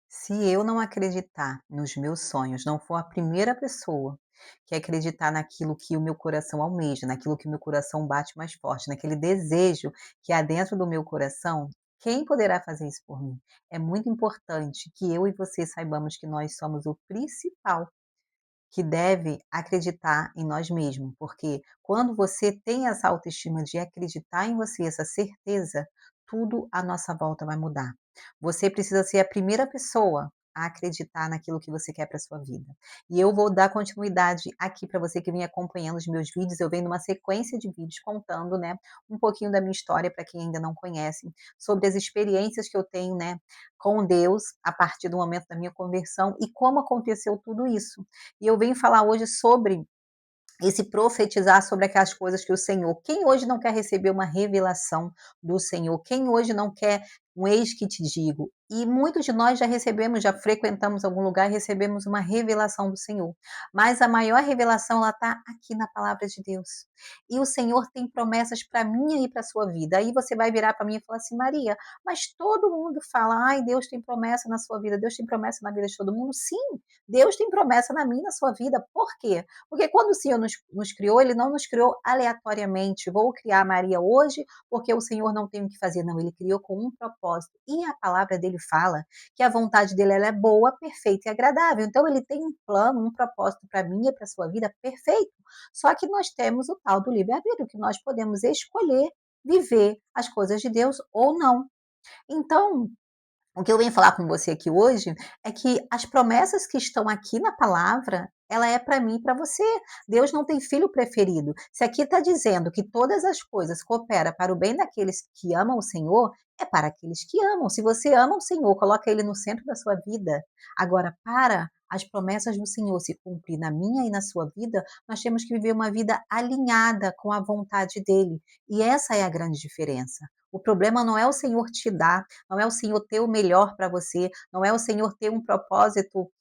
Se eu não acreditar nos meus sonhos, não for a primeira pessoa que acreditar naquilo que o meu coração almeja, naquilo que o meu coração bate mais forte, naquele desejo que há dentro do meu coração, quem poderá fazer isso por mim? É muito importante que eu e você saibamos que nós somos o principal que deve acreditar em nós mesmos, porque quando você tem essa autoestima de acreditar em você, essa certeza, tudo à nossa volta vai mudar. Você precisa ser a primeira pessoa a acreditar naquilo que você quer para sua vida. E eu vou dar continuidade aqui para você que vem acompanhando os meus vídeos. Eu venho numa sequência de vídeos contando, né, um pouquinho da minha história para quem ainda não conhece, sobre as experiências que eu tenho, né, com Deus a partir do momento da minha conversão e como aconteceu tudo isso. E eu venho falar hoje sobre esse profetizar sobre aquelas coisas que o Senhor, quem hoje não quer receber uma revelação do Senhor? Quem hoje não quer um eis que te digo? E muitos de nós já recebemos, já frequentamos algum lugar e recebemos uma revelação do Senhor. Mas a maior revelação, ela está aqui na palavra de Deus. E o Senhor tem promessas para mim e para a sua vida. Aí você vai virar para mim e falar assim: Maria, mas todo mundo fala, ai, Deus tem promessa na sua vida, Deus tem promessa na vida de todo mundo. Sim, Deus tem promessa na minha e na sua vida. Por quê? Porque quando o Senhor nos criou, Ele não nos criou aleatoriamente. Vou criar Maria hoje porque o Senhor não tem o que fazer. Não, Ele criou com um propósito. E a palavra dele fala que a vontade dele ela é boa, perfeita e agradável. Então, Ele tem um plano, um propósito para mim e para a sua vida perfeito. Só que nós temos o tal do livre-arbítrio, que nós podemos escolher viver as coisas de Deus ou não. Então, o que eu venho falar com você aqui hoje é que as promessas que estão aqui na palavra, ela é para mim e para você. Deus não tem filho preferido. Se aqui está dizendo que todas as coisas cooperam para o bem daqueles que amam o Senhor, é para aqueles que amam. Se você ama o Senhor, coloca Ele no centro da sua vida. Agora, para as promessas do Senhor se cumprir na minha e na sua vida, nós temos que viver uma vida alinhada com a vontade dEle. E essa é a grande diferença. O problema não é o Senhor te dar, não é o Senhor ter o melhor para você, não é o Senhor ter um propósito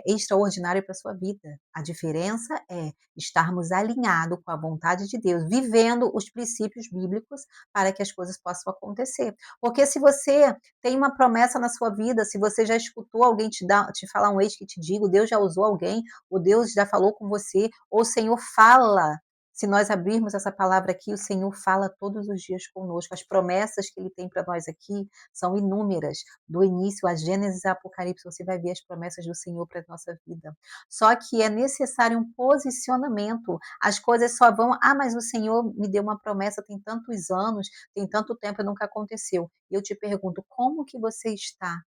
extraordinário para sua vida. A diferença é estarmos alinhados com a vontade de Deus, vivendo os princípios bíblicos para que as coisas possam acontecer. Porque se você tem uma promessa na sua vida, se você já escutou alguém te falar um ex que te digo, Deus já usou alguém, o Deus já falou com você, ou o Senhor fala, se nós abrirmos essa palavra aqui, o Senhor fala todos os dias conosco. As promessas que Ele tem para nós aqui são inúmeras. Do início a Gênesis a Apocalipse, você vai ver as promessas do Senhor para a nossa vida. Só que é necessário um posicionamento. As coisas só vão, mas o Senhor me deu uma promessa tem tantos anos, tem tanto tempo e nunca aconteceu. E eu te pergunto, como que você está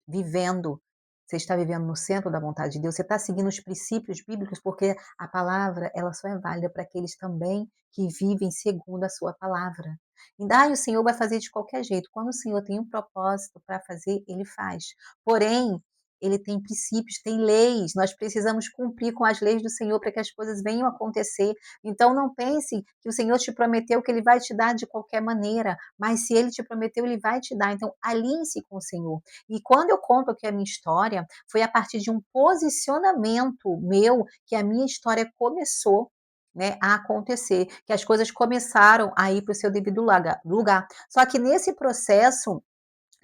vivendo? Você está vivendo no centro da vontade de Deus? Você está seguindo os princípios bíblicos? Porque a palavra, ela só é válida para aqueles também que vivem segundo a sua palavra. E o Senhor vai fazer de qualquer jeito. Quando o Senhor tem um propósito para fazer, Ele faz. Porém, Ele tem princípios, tem leis. Nós precisamos cumprir com as leis do Senhor para que as coisas venham a acontecer. Então, não pense que o Senhor te prometeu que Ele vai te dar de qualquer maneira. Mas se Ele te prometeu, Ele vai te dar. Então, alinhe-se com o Senhor. E quando eu conto aqui a minha história, foi a partir de um posicionamento meu que a minha história começou, né, a acontecer, que as coisas começaram a ir para o seu devido lugar. Só que nesse processo,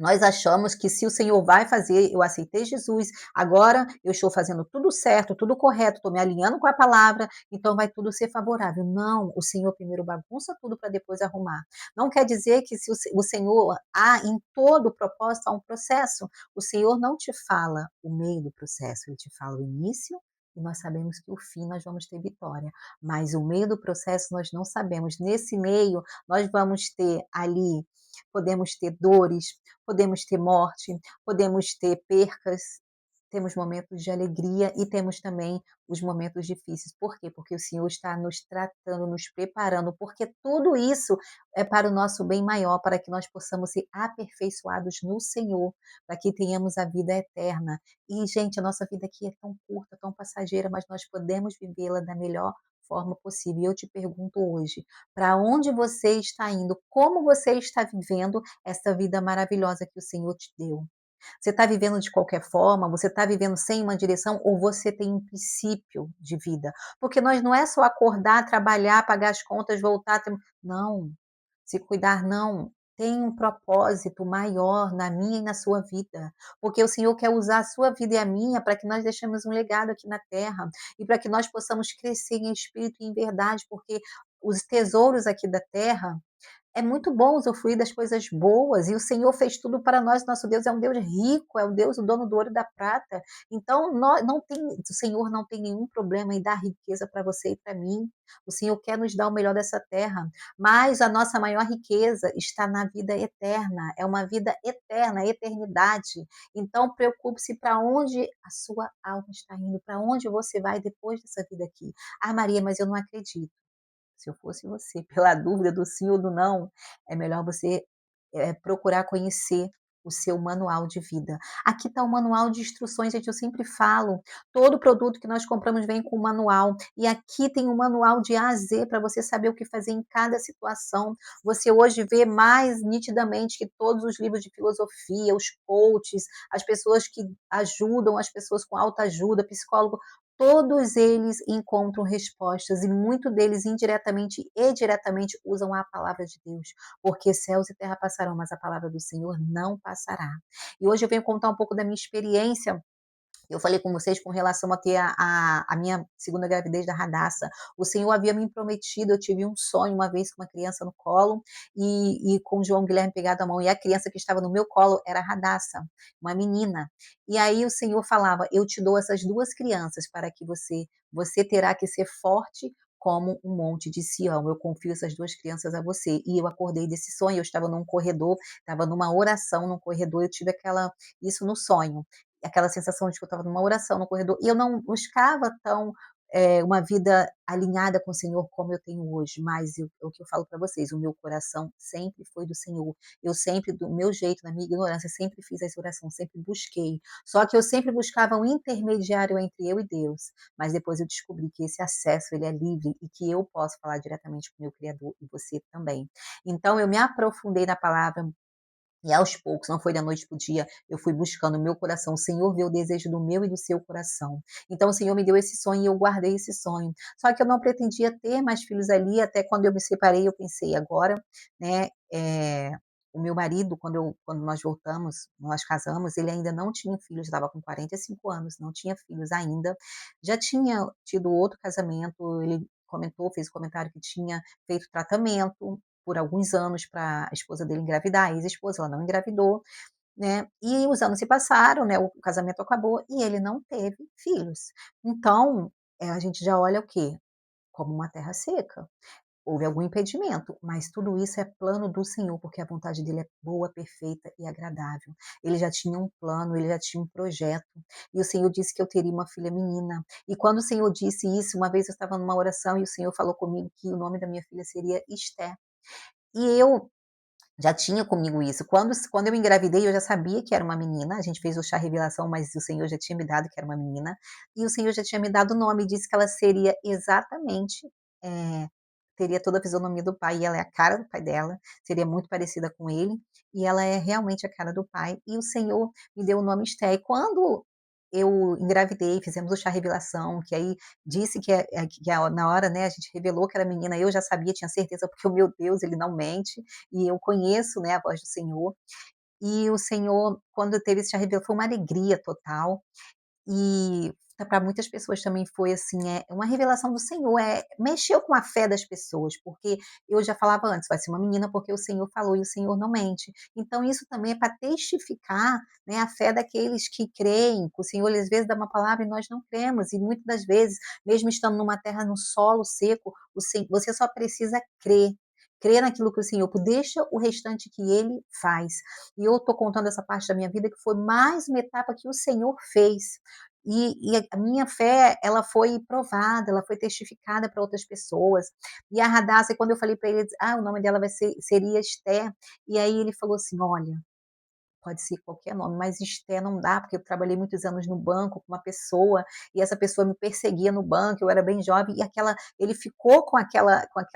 nós achamos que se o Senhor vai fazer, eu aceitei Jesus, agora eu estou fazendo tudo certo, tudo correto, estou me alinhando com a palavra, então vai tudo ser favorável. Não, o Senhor primeiro bagunça tudo para depois arrumar. Não quer dizer que se o Senhor há em todo o propósito há um processo. O Senhor não te fala o meio do processo, Ele te fala o início e nós sabemos que o fim nós vamos ter vitória. Mas o meio do processo nós não sabemos. Nesse meio, nós vamos ter ali, podemos ter dores, podemos ter morte, podemos ter percas, temos momentos de alegria e temos também os momentos difíceis. Por quê? Porque o Senhor está nos tratando, nos preparando, porque tudo isso é para o nosso bem maior, para que nós possamos ser aperfeiçoados no Senhor, para que tenhamos a vida eterna. E, gente, a nossa vida aqui é tão curta, tão passageira, mas nós podemos vivê-la da melhor forma possível. E eu te pergunto hoje, para onde você está indo? Como você está vivendo essa vida maravilhosa que o Senhor te deu? Você está vivendo de qualquer forma? Você está vivendo sem uma direção ou você tem um princípio de vida? Porque nós não é só acordar, trabalhar, pagar as contas, voltar. Não, se cuidar não. tem um propósito maior na minha e na sua vida, porque o Senhor quer usar a sua vida e a minha para que nós deixemos um legado aqui na terra e para que nós possamos crescer em espírito e em verdade, porque os tesouros aqui da terra é muito bom usufruir das coisas boas, e o Senhor fez tudo para nós. Nosso Deus é um Deus rico, é o Deus, o dono do ouro e da prata. Então, não tem, o Senhor não tem nenhum problema em dar riqueza para você e para mim. O Senhor quer nos dar o melhor dessa terra, mas a nossa maior riqueza está na vida eterna, é uma vida eterna, eternidade. Então, preocupe-se para onde a sua alma está indo, para onde você vai depois dessa vida aqui. Ah, Maria, mas eu não acredito. Se eu fosse você, pela dúvida do sim ou do não, é melhor você, procurar conhecer o seu manual de vida. Aqui está o manual de instruções, gente, eu sempre falo, todo produto que nós compramos vem com um manual, e aqui tem um manual de A a Z para você saber o que fazer em cada situação. Você hoje vê mais nitidamente que todos os livros de filosofia, os coaches, as pessoas que ajudam as pessoas com autoajuda, psicólogo, todos eles encontram respostas e muito deles indiretamente e diretamente usam a palavra de Deus, porque céus e terra passarão, mas a palavra do Senhor não passará. E hoje eu venho contar um pouco da minha experiência. Eu falei com vocês com relação a ter a minha segunda gravidez da Radassa. O Senhor havia me prometido, eu tive um sonho uma vez com uma criança no colo, e com o João Guilherme pegado à mão, e a criança que estava no meu colo era a Radassa, uma menina. E aí o Senhor falava: "Eu te dou essas 2 crianças para que você terá que ser forte como um monte de Sião, eu confio essas 2 crianças a você". E eu acordei desse sonho, eu estava num corredor, estava numa oração num corredor, eu tive isso no sonho, aquela sensação de que eu estava numa oração no corredor, e eu não buscava tão, uma vida alinhada com o Senhor como eu tenho hoje, mas o que eu falo para vocês, o meu coração sempre foi do Senhor. Eu sempre, do meu jeito, na minha ignorância, sempre fiz essa oração, sempre busquei. Só que eu sempre buscava um intermediário entre eu e Deus, mas depois eu descobri que esse acesso ele é livre e que eu posso falar diretamente com o meu Criador e você também. Então eu me aprofundei na palavra, e aos poucos, não foi da noite para o dia, eu fui buscando o meu coração. O Senhor vê o desejo do meu e do seu coração. Então o Senhor me deu esse sonho e eu guardei esse sonho. Só que eu não pretendia ter mais filhos ali, até quando eu me separei, eu pensei agora, né, o meu marido, quando nós voltamos, nós casamos, ele ainda não tinha filhos, estava com 45 anos, não tinha filhos ainda. Já tinha tido outro casamento, ele comentou, fez o comentário que tinha feito tratamento por alguns anos para a esposa dele engravidar, a ex-esposa, ela não engravidou, né, e os anos se passaram, né, o casamento acabou e ele não teve filhos. Então, a gente já olha o quê? Como uma terra seca. Houve algum impedimento, mas tudo isso é plano do Senhor, porque a vontade dele é boa, perfeita e agradável. Ele já tinha um plano, ele já tinha um projeto, e o Senhor disse que eu teria uma filha menina. E quando o Senhor disse isso, uma vez eu estava numa oração e o Senhor falou comigo que o nome da minha filha seria Esté. E eu já tinha comigo isso. Quando eu engravidei, eu já sabia que era uma menina, a gente fez o chá revelação, mas o Senhor já tinha me dado que era uma menina, e o Senhor já tinha me dado o nome, e disse que ela seria exatamente, eh, teria toda a fisionomia do pai, e ela é a cara do pai dela, seria muito parecida com ele, e ela é realmente a cara do pai, e o Senhor me deu o nome Esté. E quando eu engravidei, fizemos o chá revelação, que aí disse na hora, né, a gente revelou que era menina, eu já sabia, tinha certeza, porque o meu Deus, ele não mente, e eu conheço, né, a voz do Senhor. E o Senhor, quando teve esse chá revelação, foi uma alegria total. E para muitas pessoas também foi assim, é uma revelação do Senhor, mexeu com a fé das pessoas, porque eu já falava antes: "Vai ser uma menina, porque o Senhor falou e o Senhor não mente". Então isso também é para testificar, né, a fé daqueles que creem, que o Senhor às vezes dá uma palavra e nós não cremos, e muitas das vezes, mesmo estando numa terra, no solo seco, você só precisa crer. Crer naquilo que o Senhor, deixa o restante que Ele faz. E eu estou contando essa parte da minha vida que foi mais uma etapa que o Senhor fez. E a minha fé, ela foi provada, ela foi testificada para outras pessoas. E a Radassa, quando eu falei para ele, o nome dela seria Esté, e aí ele falou assim: "Olha, pode ser qualquer nome, mas Esté não dá, porque eu trabalhei muitos anos no banco com uma pessoa, e essa pessoa me perseguia no banco, eu era bem jovem, e ele ficou com aquela, como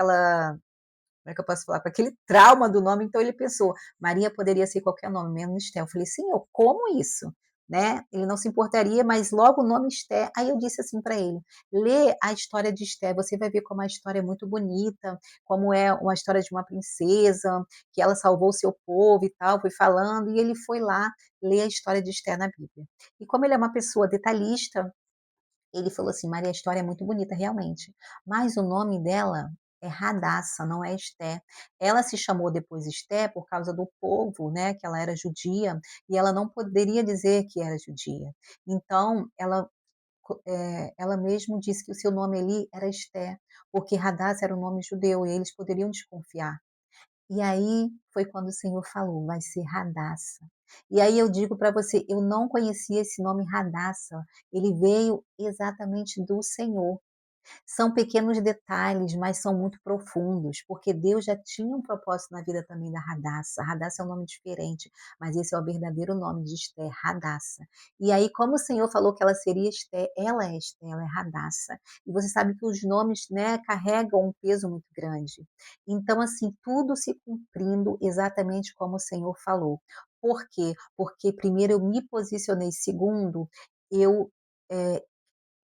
é que eu posso falar? Com aquele trauma do nome, então ele pensou: Maria poderia ser qualquer nome, menos Esté". Eu falei: "Senhor, como isso?". né, ele não se importaria, mas logo o nome Esther, aí eu disse assim para ele: "Lê a história de Esther, você vai ver como a história é muito bonita, como é uma história de uma princesa, que ela salvou o seu povo e tal", fui falando, e ele foi lá ler a história de Esther na Bíblia. E como ele é uma pessoa detalhista, ele falou assim: "Maria, a história é muito bonita realmente, mas o nome dela é Radassa, não é Esté. Ela se chamou depois Esté por causa do povo, né, que ela era judia, e ela não poderia dizer que era judia. Então ela mesmo disse que o seu nome ali era Esté, porque Radassa era um nome judeu e eles poderiam desconfiar. E aí foi quando o Senhor falou: "Vai ser Radassa". E aí eu digo para você, eu não conhecia esse nome Radassa, ele veio exatamente do Senhor. São pequenos detalhes, mas são muito profundos, porque Deus já tinha um propósito na vida também da Radassa. Radassa é um nome diferente, mas esse é o verdadeiro nome de Esther, Radassa. E aí, como o Senhor falou que ela seria Esther, ela é Radassa. E você sabe que os nomes, né, carregam um peso muito grande. Então, assim, tudo se cumprindo exatamente como o Senhor falou. Por quê? Porque primeiro eu me posicionei, segundo, eu eh,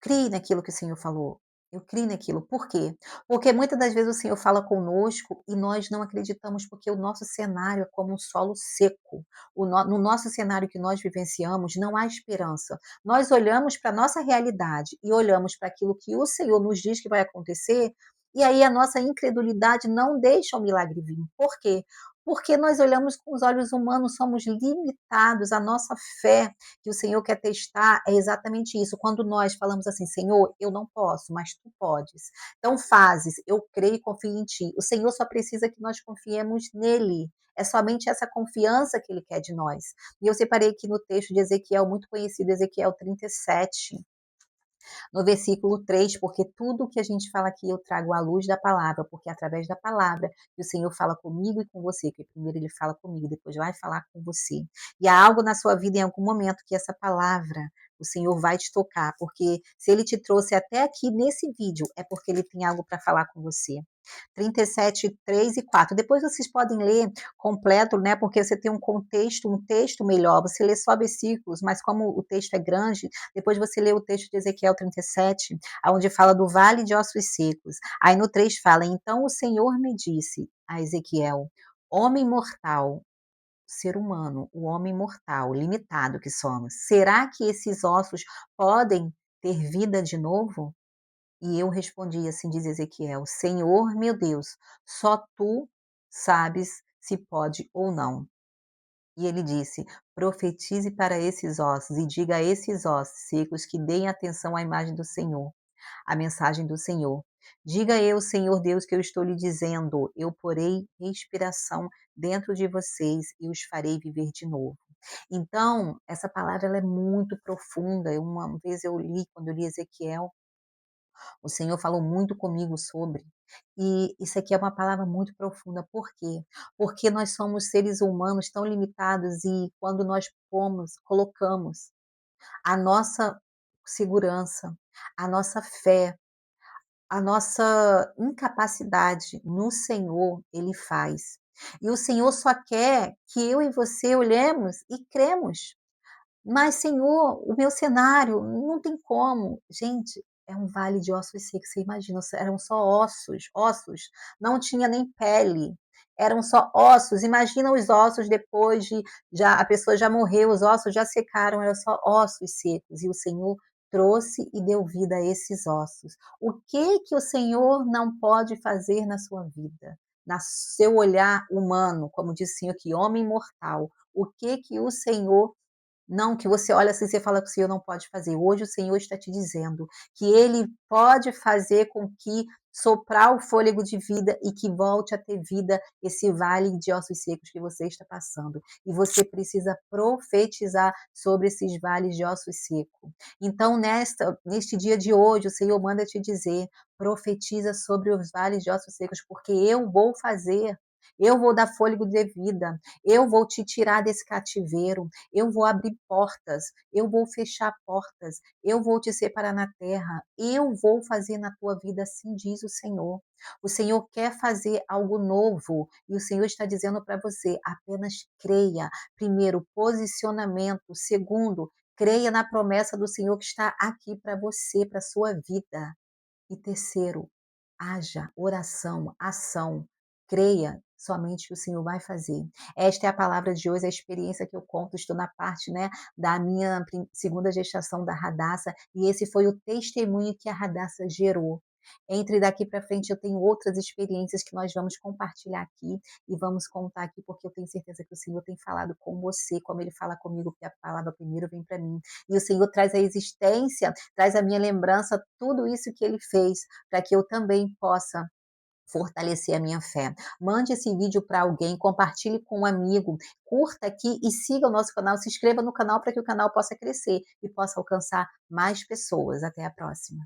criei naquilo que o Senhor falou. Eu criei naquilo. Por quê? Porque muitas das vezes o Senhor fala conosco e nós não acreditamos, porque o nosso cenário é como um solo seco. No nosso cenário que nós vivenciamos, não há esperança. Nós olhamos para a nossa realidade e olhamos para aquilo que o Senhor nos diz que vai acontecer, e aí a nossa incredulidade não deixa o milagre vir. Por quê? Porque nós olhamos com os olhos humanos, somos limitados, a nossa fé que o Senhor quer testar é exatamente isso. Quando nós falamos assim: "Senhor, eu não posso, mas tu podes. Então fazes, eu creio e confio em ti". O Senhor só precisa que nós confiemos nele. É somente essa confiança que ele quer de nós. E eu separei aqui no texto de Ezequiel, muito conhecido, Ezequiel 37, no versículo 3, porque tudo que a gente fala aqui eu trago à luz da palavra, porque é através da palavra que o Senhor fala comigo e com você, que primeiro ele fala comigo, depois vai falar com você. E há algo na sua vida em algum momento que essa palavra o Senhor vai te tocar, porque se ele te trouxe até aqui nesse vídeo, é porque ele tem algo para falar com você. 37, 3 e 4. Depois vocês podem ler completo, né? Porque você tem um texto melhor. Você lê só versículos, mas como o texto é grande, depois você lê o texto de Ezequiel 37, onde fala do vale de ossos secos. Aí no 3 fala: Então o Senhor me disse a Ezequiel, homem mortal, ser humano, o homem mortal, limitado que somos, será que esses ossos podem ter vida de novo? E eu respondi, assim diz Ezequiel: Senhor meu Deus, só tu sabes se pode ou não. E ele disse: Profetize para esses ossos e diga a esses ossos secos que deem atenção à imagem do Senhor, à mensagem do Senhor. Diga eu, Senhor Deus, que eu estou lhe dizendo: eu porei respiração dentro de vocês e os farei viver de novo. Então, essa palavra ela é muito profunda. Uma vez eu li, quando eu li Ezequiel, o Senhor falou muito comigo sobre. E isso aqui é uma palavra muito profunda. Por quê? Porque nós somos seres humanos tão limitados e quando nós colocamos a nossa segurança, a nossa fé, a nossa incapacidade no Senhor, Ele faz. E o Senhor só quer que eu e você olhemos e cremos. Mas Senhor, o meu cenário não tem como. Gente, é um vale de ossos secos, você imagina, eram só ossos, ossos, não tinha nem pele, eram só ossos. Imagina os ossos depois de já a pessoa já morreu, os ossos já secaram, eram só ossos secos e o Senhor trouxe e deu vida a esses ossos. O que o Senhor não pode fazer na sua vida? Na seu olhar humano, como disse o Senhor aqui, homem mortal, o que o Senhor não, que você olha assim, você fala que o Senhor não pode fazer. Hoje o Senhor está te dizendo que Ele pode fazer com que soprar o fôlego de vida e que volte a ter vida esse vale de ossos secos que você está passando. E você precisa profetizar sobre esses vales de ossos secos. Então, neste dia de hoje, o Senhor manda te dizer: profetiza sobre os vales de ossos secos, porque eu vou fazer. eu vou dar fôlego de vida, eu vou te tirar desse cativeiro, eu vou abrir portas, eu vou fechar portas, eu vou te separar na terra, eu vou fazer na tua vida, assim diz o Senhor. O Senhor quer fazer algo novo e o Senhor está dizendo para você: apenas creia. Primeiro, posicionamento. Segundo, creia na promessa do Senhor que está aqui para você, para a sua vida. E terceiro, haja oração, ação. Creia somente que o Senhor vai fazer. Esta é a palavra de hoje, a experiência que eu conto. Estou na parte, né, da minha segunda gestação da Radassa, e esse foi o testemunho que a Radassa gerou. Entre daqui para frente, eu tenho outras experiências que nós vamos compartilhar aqui e vamos contar aqui, porque eu tenho certeza que o Senhor tem falado com você, como ele fala comigo, porque a palavra primeiro vem para mim. E o Senhor traz a existência, traz a minha lembrança, tudo isso que ele fez, para que eu também possa fortalecer a minha fé. Mande esse vídeo para alguém, compartilhe com um amigo, curta aqui e siga o nosso canal, se inscreva no canal para que o canal possa crescer e possa alcançar mais pessoas. Até a próxima.